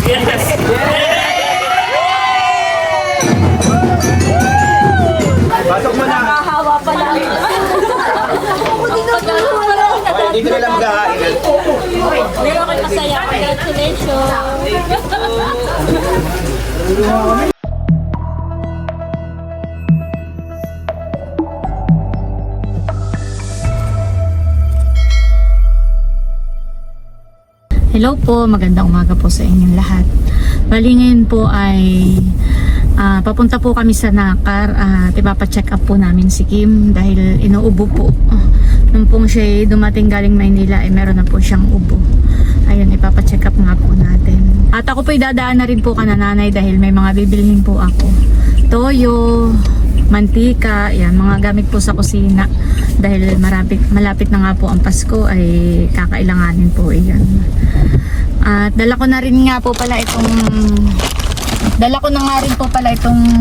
Yes! Pasok mo na. Nakahawa pa lang. Okay, dito na lang mag-aain. Meron kayo masaya. Congratulations. Hello po, magandang umaga po sa inyong lahat. Bali ngayon po ay papunta po kami sa Nakar at ipapacheck up po namin si Kim dahil inuubo po. Nung pong siya dumating galing Maynila ay meron na po siyang ubo. Ayun, ipapacheck up nga po natin. At ako po idadaan na rin po ka na nanay dahil may mga bibilhin po ako. Toyo, mantika, yan, mga gamit po sa kusina. Dahil malapit na nga po ang Pasko ay kakailanganin po iyan. At dala ko na rin nga po pala itong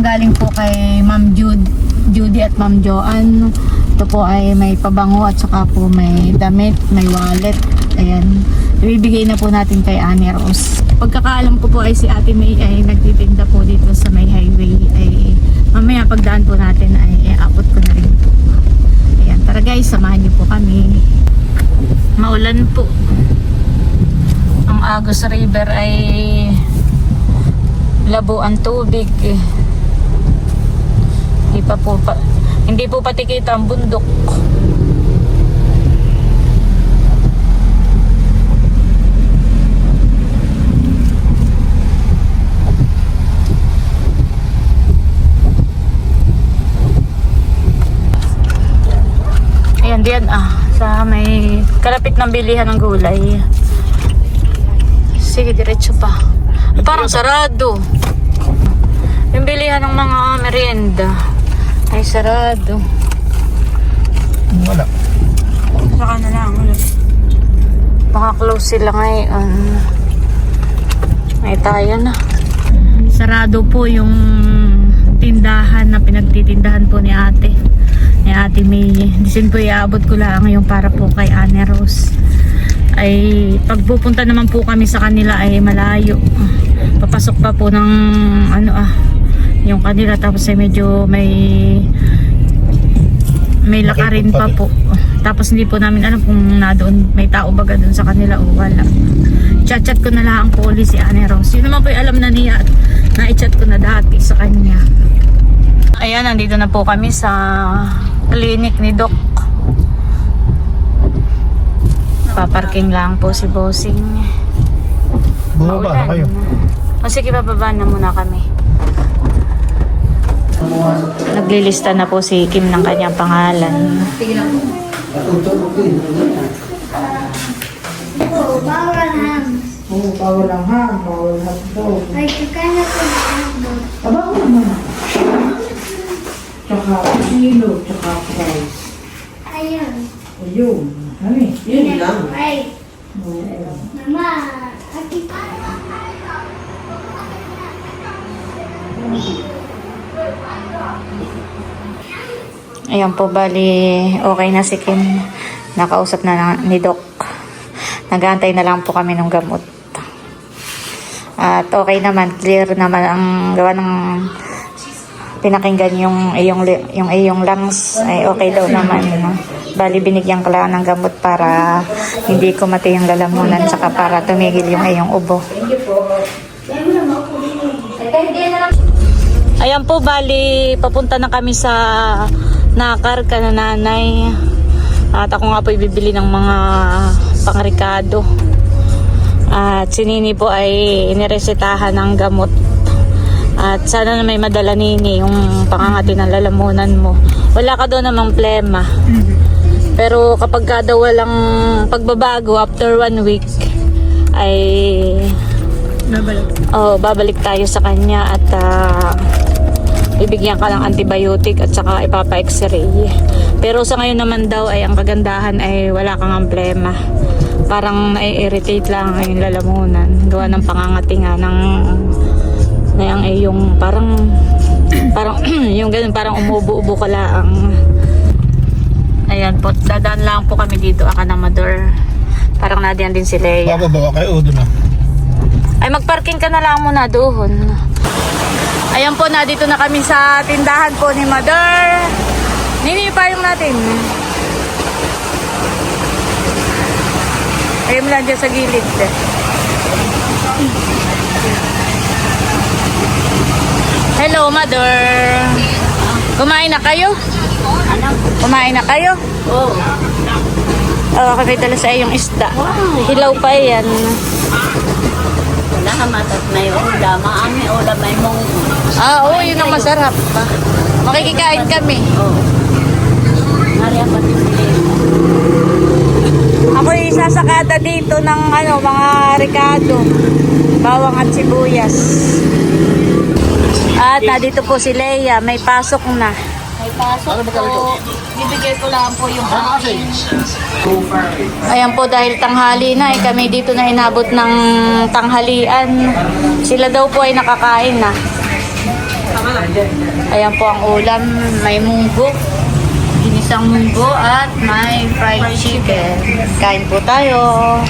galing po kay Ma'am Judy at Ma'am Joanne. Ito po ay may pabango at saka po may damit, may wallet. Ayan. Ibibigay na po natin kay Annie Rose. Pagkakaalam ko po ay si Ate May ay nagtitinda po dito sa may highway. Ay mamaya pagdaan po natin ay iabot ko na rin po. Ayan. Tara guys, samahan niyo po kami. Maulan po. Ang Agus River ay labo ang tubig. Hindi po pati kita ang bundok. Ayan diyan sa may kalapit ng bilihan ng gulay. Sige, diretso pa. Parang sarado. Yung bilihan ng mga merienda ay sarado. Wala. Saka na lang. Baka close sila ngayon. Ay tayo na. Sarado po yung tindahan na pinagtitindahan po ni ate. Ni Ate May. Disin po iaabot ko lang yung para po kay Annie Rose. Ay pagpupunta naman po kami sa kanila ay malayo. Papasok pa po ng yung kanila, tapos ay medyo may lakarin pa po. Tapos hindi po namin alam kung doon may tao baga doon sa kanila o wala. Chat ko na lang po ulit si Annie Rose. Yun naman po yung alam na niya at na-chat ko na dati sa kanya. Ayan, nandito na po kami sa clinic ni Doc. Paparking lang po si Bossing. Bumaba na kayo. O sige, bababa na muna kami. Naglilista na po si Kim ng kanyang pangalan. Bawal ham. Oo, bawal ang ham, bawal hotdog. Ay, kaya po na hotdog. Bawal naman. Tsaka kilo, tsaka fries. Ayun. Ayun. Ano eh? Yun lang. Ay, Oo. mama. Ati Ayan po, bali okay na si Kim. Nakausap na ni Doc. Nag-aantay na lang po kami ng gamot. At okay naman, clear naman ang gawa ng pinakinggan yung iyong lungs ay okay daw naman. No? Bali binigyan ko lang ng gamot para hindi kumati yung lalamunan saka para tumigil yung iyong ubo. Ayan po, bali papunta na kami sa Nakar ka na nanay. At ako nga po ibibili ng mga pangrekado. At si Nini po ay iniresetahan ng gamot. At sana na may madala Nini yung pangangati ng lalamunan mo. Wala ka daw namang plema. Pero kapag ka daw walang pagbabago after 1 week ay babalik tayo sa kanya at bibigyan ka ng antibiotic at saka ipapa-x-ray. Pero sa ngayon naman daw ay ang kagandahan ay wala kang amplema. Parang nai-irritate lang yung lalamunan. Gawa ng pangangati nga ng yung parang yung ganun, parang umubo-ubo ka lang. Ayan po, dadaan lang po kami dito, Akan Amador. Parang nadiyan din si Leia. Bababa kayo, doon na. Ay, magparking ka na lang muna doon. Ayan po, na dito na kami sa tindahan po ni Mother. Nini pa yung natin. Ayun lang dyan sa gilid. Hello, Mother. Kumain na kayo? Kumain na kayo? Oo. Oh, kami dala sa iyong isda. Hilaw pa yan. Wala ka matat na yung ulam. Maami ulam ay mong... Ah, oo, yun ang masarap. Makikikain kami. Oo. Nariya pati sila. Ako isasakada dito ng mga Ricardo, bawang at sibuyas. At nandito po si Leia, may pasok na. May pasok po. Bibigay ko lang po yung aking. Ayan po, dahil tanghali na, kami dito na inabot ng tanghalian. Sila daw po ay nakakain na. Ayan po ang ulam, may munggo. Ginisang munggo at may fried chicken. Kain po tayo.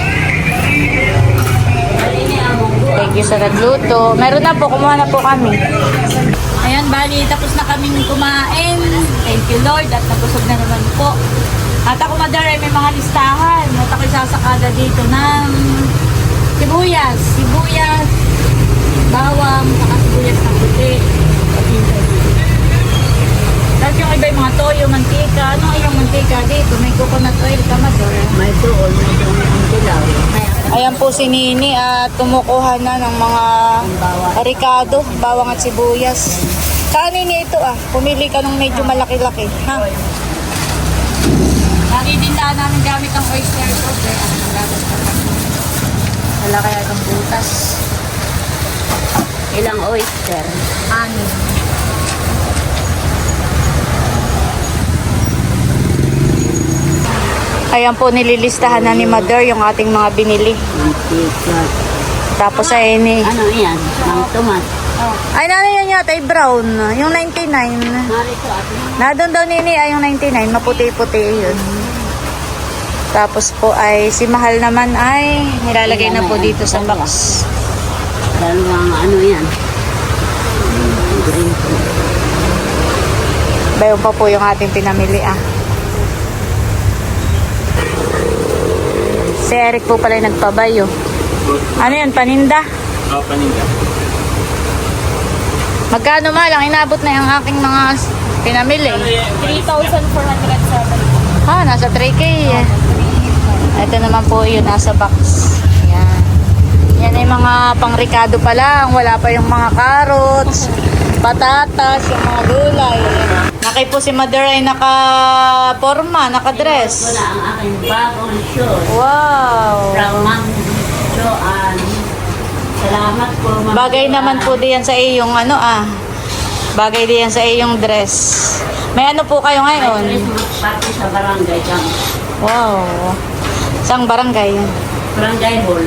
Thank you sa nagluto. Meron na po, kumuha na po kami. Ayan, bali, tapos na kami kumain. Thank you, Lord. At nabusog na naman po. At ako, Mother, ay may mga listahan. At ako sasakada dito ng sibuyas. Sibuyas, bawang, saka sibuyas na puti. Tapos yung iba yung mga toyo, mantika. Ano yung mantika dito? May coconut oil ka, Mother. May doon ang dilaw. Ayan po si Nini at kumukuha na ng mga Ricardo, bawang at sibuyas. Saan Nini ito pumili ka ng medyo malaki-laki. Ha? Nakidindahan namin gamit ang oyster sauce. Wala kaya ng butas. Ilang oyster? 6. Ayan po, nililistahan na ni Mother yung ating mga binili. Mantika. Tapos ay ni... Ano yan? Mang tomat. Ay, nanay yan yata, ay brown. Yung 99. Narito at Nadon daw Nini ay yung 99. Maputi-puti yun. Tapos po ay si Mahal naman ay nilalagay na po dito sa box. dalawang ano yan. Green tea. Bayon pa po yung ating pinamili Si Eric po pala yung nagpabayo. Ano yun, paninda? Oh, paninda. Magkano lang, inabot na yung aking mga pinamili. 3,407. Nasa 3K Ito naman po yun, nasa box. Ayan. Yan ay mga pang-Ricardo pa lang. Wala pa yung mga carrots, patatas, yung mga gulay. Nakay po si Mother ay naka-forma, naka-dress. Wala ang aking bagong show. Wow! From Ma'am Joanne. Salamat po, Ma'am Bagay Joanne. naman po diyan sa iyong Bagay diyan sa iyong dress. May ano po kayo May ngayon? Christmas party sa barangay kami. Wow. Saan barangay? Barangay Hall.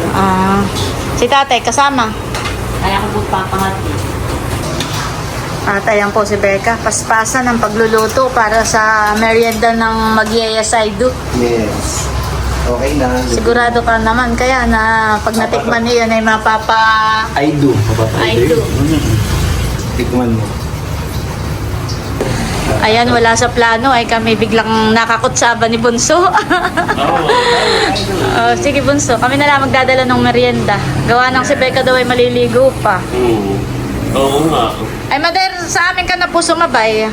Si tatay kasama. Kaya ako magpapahati. At ayan po si Becca. Paspasan ng pagluluto para sa merienda ng Magyaya Saidu. Yes. Okay na. Sigurado ka naman kaya na pag natikman niyo ay I do. I do. Tikman mo. Ayan, wala sa plano ay kami biglang nakakutsaba ni Bunso. Sige Bunso, kami na lang magdadala ng merienda. Gawa ng si Becca daw ay maliligo pa. Oo nga. Ay, Mother, sa amin ka na po sumabay.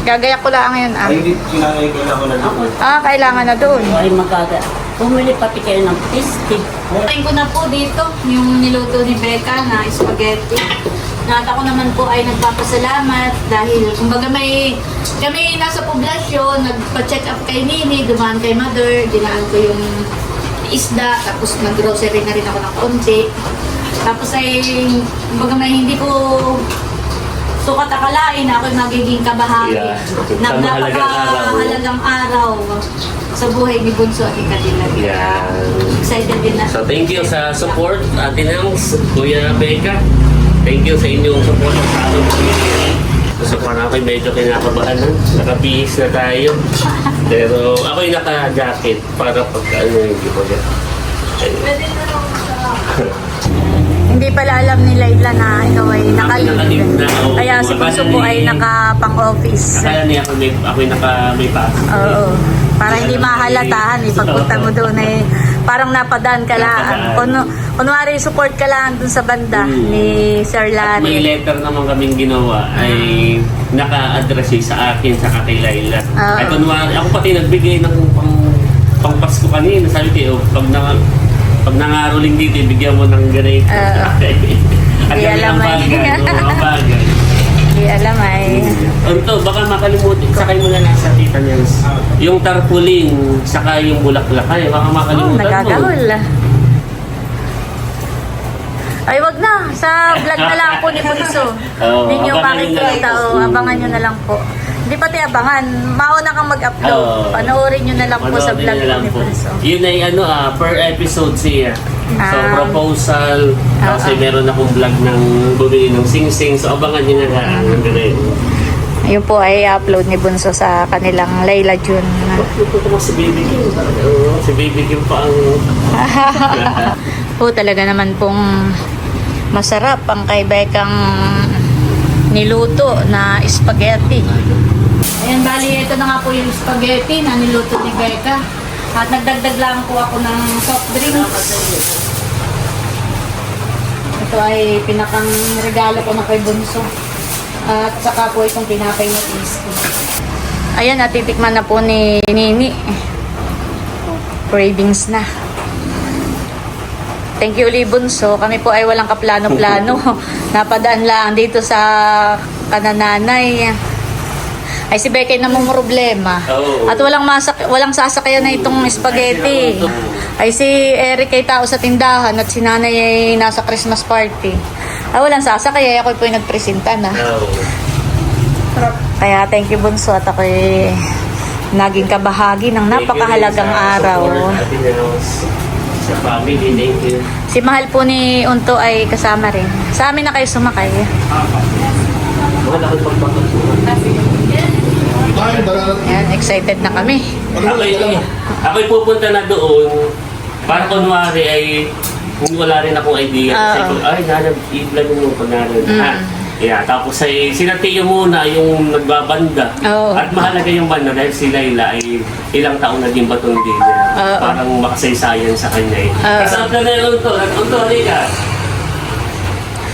Gagayak ko lang yun. Ay, hindi. Kailangan ko na doon. Kailangan na doon. Ay magaga. Pumili pati kayo ng pistig. Try ko na po dito yung niluto ni Becca na spaghetti. At ako naman po ay nagpapasalamat dahil kumbaga kami nasa poblasyon, nagpa-check up kay Nini, dumaan kay Mother, dinaan ko yung isda, tapos nag-grocery na rin ako ng konti. Tapos ay kumbaga hindi ko sukat akalain na ako magiging kabahagi Yeah. ng Sa mahalagang araw. napakahalagang araw sa buhay ni Bunso at Ikatilag. Yeah. Excited din na. So thank you sa support, Ate Nels, Kuya Becca. Thank you sa inyong support sa aking pamilya. So parang ako'y medyo kinakabahan. Nakabihis na tayo. Pero ako'y naka-jacket para pag hindi ko yan. Hindi hindi pala alam ni Layla na ikaw ay Nakalib nakalib. na, oo. Kaya si Bunso po ay nakapang-office. Akala niya ako'y may pasok. Oo. Para hindi mahalatahan eh. Pagpunta mo doon eh, parang napadaan ka lang. Kunwari support ka lang doon sa banda ni Sir At may Larry. letter naman kaming ginawa ay naka-address sa akin sa kay Layla. Oo. Ay kunwari, ako pati nagbigay ng pang Pasko kanina. Sabi ko, pag nangaroling dito, bigyan mo ng ganito. At Di kami alam ang ay. bagay. Oo, ang bagay. Hindi alam ay. Ito, baka makalimutin. Sakay mo na lang sa tita niya. Yung tarpaulin, saka yung bulaklak. Ay, baka Oh, makalimutan mo. nagagahol. Ay, wag na. Sa vlog na lang po ni Bunso. Oo, Ninyo abangan nyo na lang makikita. po. Abangan nyo na lang po. Hindi pati abangan. Mauna kang mag-upload. Oo. Panoorin nyo na lang po sa vlog Panoorin nyo na po lang ni po. Bunso. Yun ay per episode siya. So, Ah. proposal. Tapos ay meron akong vlog ng bumili ng sing-sing. So, abangan nyo na lang. Ayun po ay upload ni Bunso sa kanilang Layla June. Ito mo si Baby Kim. Oo, si Baby Kim pa ang... Po talaga naman pong masarap ang kay Bekang niluto na spaghetti. Ayan, bali, ito na nga po yung spaghetti na niluto ni Becca. At nagdagdag lang po ako ng soft drinks. Ito ay pinakang regalo ko na kay Bunso. At saka po itong tinapay na tasty. Ayan, natitikman na po ni Nini. Cravings na. Thank you, Bunso. Kami po ay walang kaplano-plano. Napadaan lang dito sa kanananay. Ay si Becky namang problema. Oo. At walang sasakyan na itong spaghetti. Ay si Eric ay tao sa tindahan at si nanay ay nasa Christmas party. Ay walang sasakay, ako po yung nagpresenta na. Oo. Kaya thank you, Bunso, at ako ay naging kabahagi ng napakahalagang araw. Sa family, thank you. Si mahal po ni Unto ay kasama rin. Sa amin na kayo sumakay. Mahal ako pagpapatuhan. Ayan, excited na kami. Ako'y pupunta na doon para kunwari ay kung wala rin akong idea. Kasi Oo. ay, i-plan mo ko na rin. Yeah, tapos ay sinatiyo muna yung nagbabanda. Oo. At mahalaga yung banda dahil si Layla ay ilang taon naging batong din niya. Oo. Parang makasaysayan sa kanya eh. Oo. Kasi after na yun to, halika.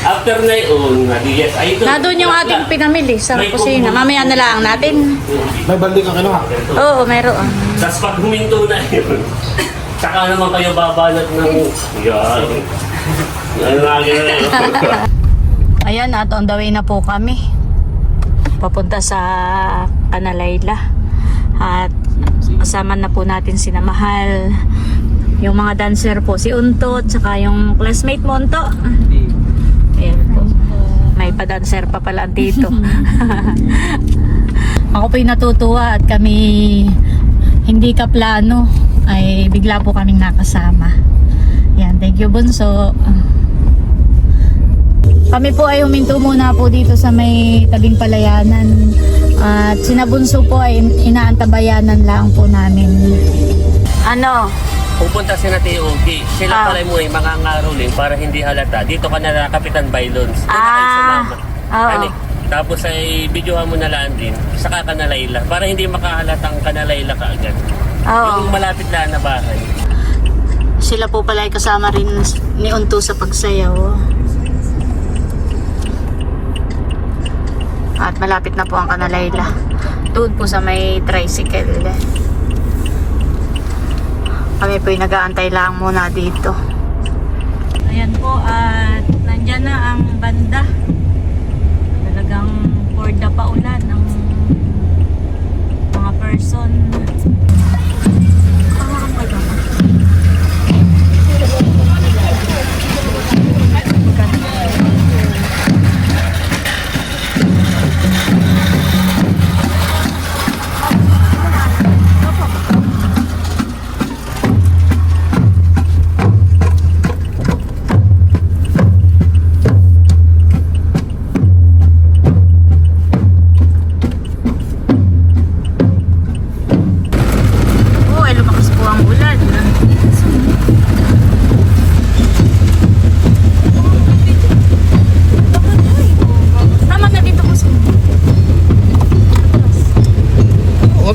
After na yun, yes, ay ito. Nandun yung ating pinamili sa May kusina. kumpul- Mamaya na lang natin. May balik ka kinuha. Oo, meron. Tapos pag huminto na yun, saka naman kayo babanat ng... Yan. Ano na yun? Ayan, at on the way na po kami. Papunta sa Kanalayla. At kasama na po natin si Mahal. Yung mga dancer po, si Unto, at saka yung classmate mo, Unto. Ayan po. May pa-dancer pa pala dito. Ako po'y natutuwa at kami hindi ka plano ay bigla po kaming nakasama. Yan, thank you, Bunso. Kami po ay huminto muna po dito sa may tabing palayanan. At sinabunso po ay inaantabayanan lang po namin. Ano? Pupunta si Nati Ogie. Sila pala mo ay mangangaroling para hindi halata. Dito ka na Kapitan Bailons. Doon na kayo sumama. Oo. Ano eh, tapos ay videohan mo na lang din. Saka ka na Layla. Para hindi makahalatang ka na Layla ka agad. Oo. Yung malapit lang na bahay. Sila po pala ay kasama rin ni Unto sa pagsayaw. At malapit na po ang Kanalayla. Doon po sa may tricycle. Kami po yung nag-aantay lang muna dito. Ayan po, at nandyan na ang banda. Talagang for the paulan ng mga person.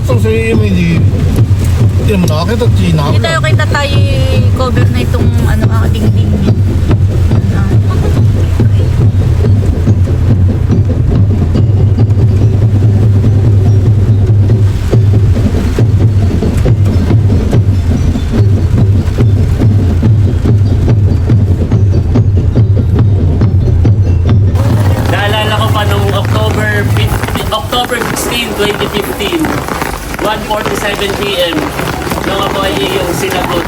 Tapos sa iyo, hindi mo nakakita at sinama. Hindi tayo kita tayo cover na itong ano, dingding. Naalala ko pa nung October 16, 2015, 1:47 p.m. nung ako ay iyong sinagot.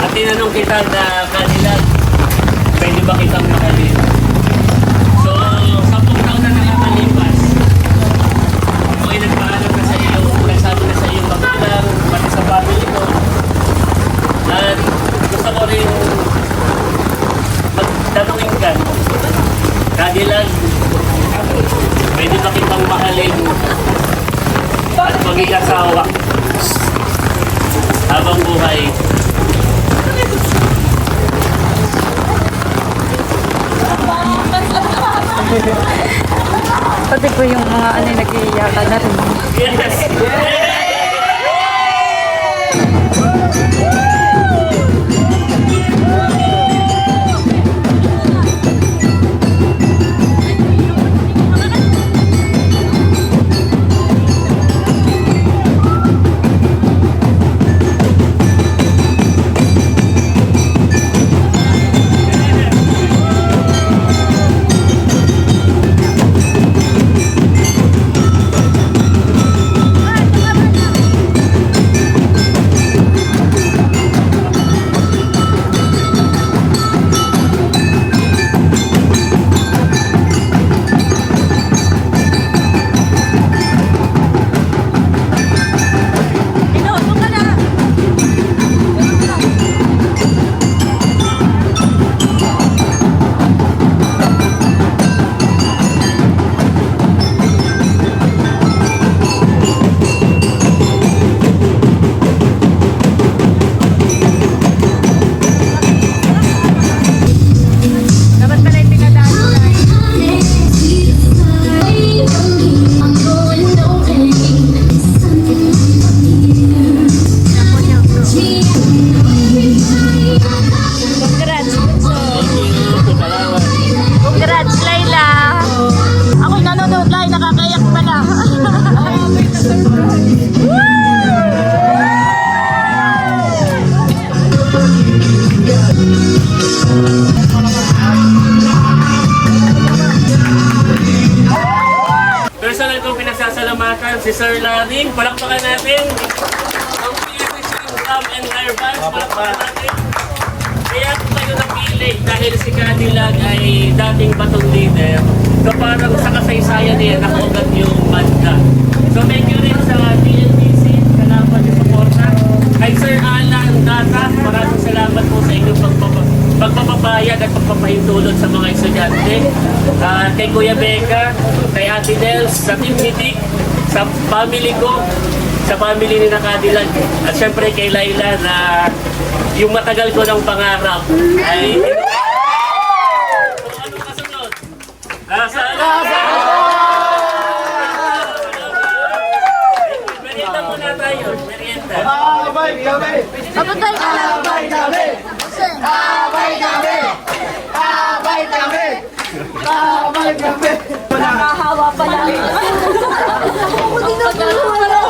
At tinanong kita na kanila, pwede ba kitang mahalin? So, 10 taon na nakakalipas. Ako ay nagpaalam na sa iyo, nagsabi na sa iyong magulang, pati sa family ko. At gusto ko rin magtanungin ka, Cadillac, pwede ba kitang mahalin at maging asawa habang buhay? Pati po yung mga ano nag-iiyakan na rin. Yes! Dapat pala yung pinadaan ko na. Congrats, Bunso. Congrats, Layla. Ako nanonood lang, nakakayak pala. Personal kong pinagsasalamatan si Sir Laring. Palakpakan natin. Ang PSC Ram and Airbus. Palakpakan natin. Kaya ako kayo napili dahil si Cadillac ay dating batong leader. So parang sa kasaysayan niya nakaugat yung banda. So thank you rin sa DNTC. Salamat sa suporta. Kay Sir Alan Data, maraming salamat po sa inyong pagpapabayad at pagpapahintulot sa mga estudyante. Kay Kuya Becca, kay Ate Nels, sa Team Hitik, sa family ko, sa family ni Cadillac, at syempre kay Laila na yung matagal ko ng pangarap ay... So, anong kasunod? Merienda muna tayo, merienda. Abay kami! Papunta ka lang. Abay kami! Abay kami! Abay kami! Abay kami! Nakahawa pa lang.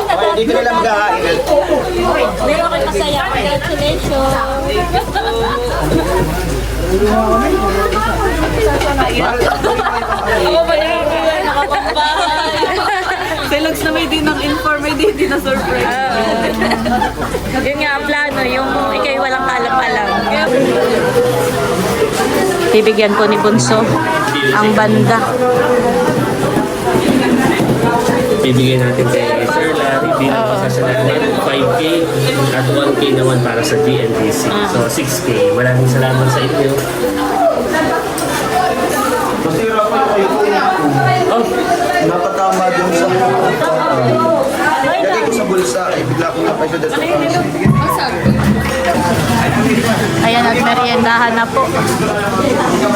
Okay, dito na lang kain. Meron kayo masaya. Congratulations. Ako ba yung nakapagbahay? Deluxe na may din ng inform, may din na surprise. Yun nga ang plano, yung ikay walang alam-alam. Bibigyan ko ni Bunso ang banda. Bibigyan natin kay Sir Larry bilang masasalat 5K at 1K naman para sa DNTC. So 6K. Maraming salamat sa inyo. Masira ko yung kayo. Oh, Napatama dun sa... Lagay ko sa bulsa. Bigla ko napay sa Ayan, at meriendahan na po.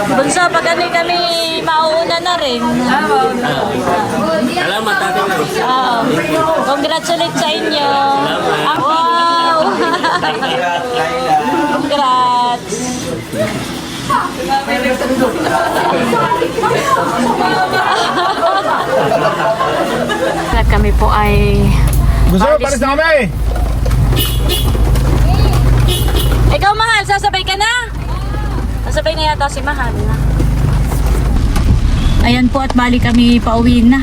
Bunso, pag kami mauuna na rin. Salamat, Ate Nels. Congratulate sa inyo. Wow! Congrats! At kami po ay Gusto mo, palis na kami! ikaw, Mahal, sasabay ka na? Sasabay na yata si Mahal. Ayan po at bali kami pauwi na.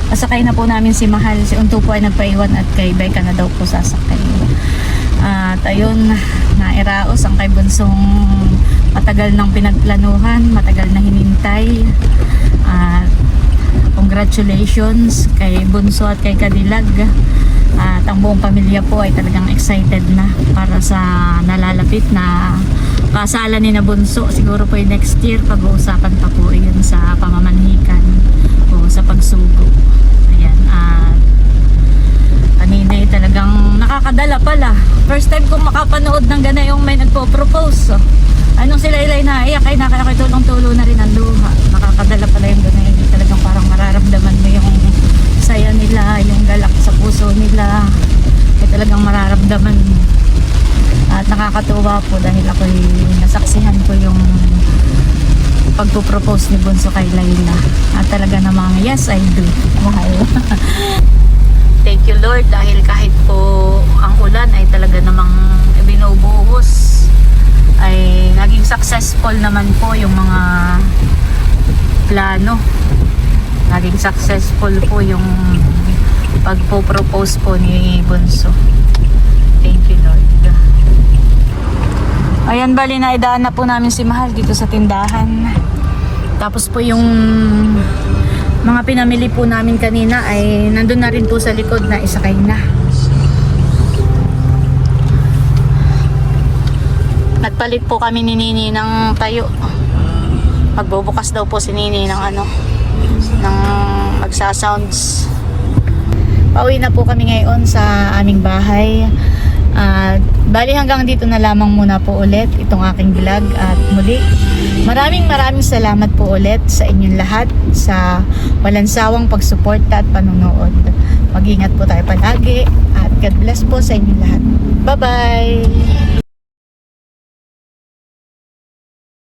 Pasakay na po namin si Mahal. Si Unto po ay nagpaiwan at kay Becca na daw po sasakay. At ayun, nairaos ang kay Bunsong matagal nang pinagplanuhan, matagal na hinintay. At congratulations kay Bunso at kay Kadilag. At ang buong pamilya po ay talagang excited na para sa nalalapit na kasalan ni na Bunso. Siguro po yung next year pag-uusapan pa po yun sa pamamanhikan o sa pagsugo. Ayan. At kanina ay talagang nakakadala pala. First time kong makapanood ng ganayong may nagpo-propose. Anong sila ilay na iyak ay nakakitulong-tulo na rin ang luha. Nakakadala pala yung ganay. Talagang parang mararamdaman mo yung saya nila, yung galak sa puso nila. Ay talagang mararamdaman mo. At nakakatuwa po dahil ako'y nasaksihan ko yung pagpo-propose ni Bunso kay Layla. At talaga namang yes, I do. Mahal. Thank you Lord dahil kahit po ang ulan ay talaga namang binubuhos, ay naging successful naman po yung mga plano. Naging successful po yung pagpo-propose po ni Bunso. Thank you Lord. Ayan, bali na idaan na po namin si Mahal dito sa tindahan. Tapos po yung mga pinamili po namin kanina ay nandun na rin po sa likod na isakay na. Nagpalit po kami ni Nini ng tayo. Magbubukas daw po si Nini ng ng magsasounds. Pauwi na po kami ngayon sa aming bahay. Bali hanggang dito na lamang muna po ulit itong aking vlog at muli maraming salamat po ulit sa inyong lahat sa walang sawang pagsuporta at panonood. Mag-ingat po tayo palagi at God bless po sa inyong lahat. Bye bye!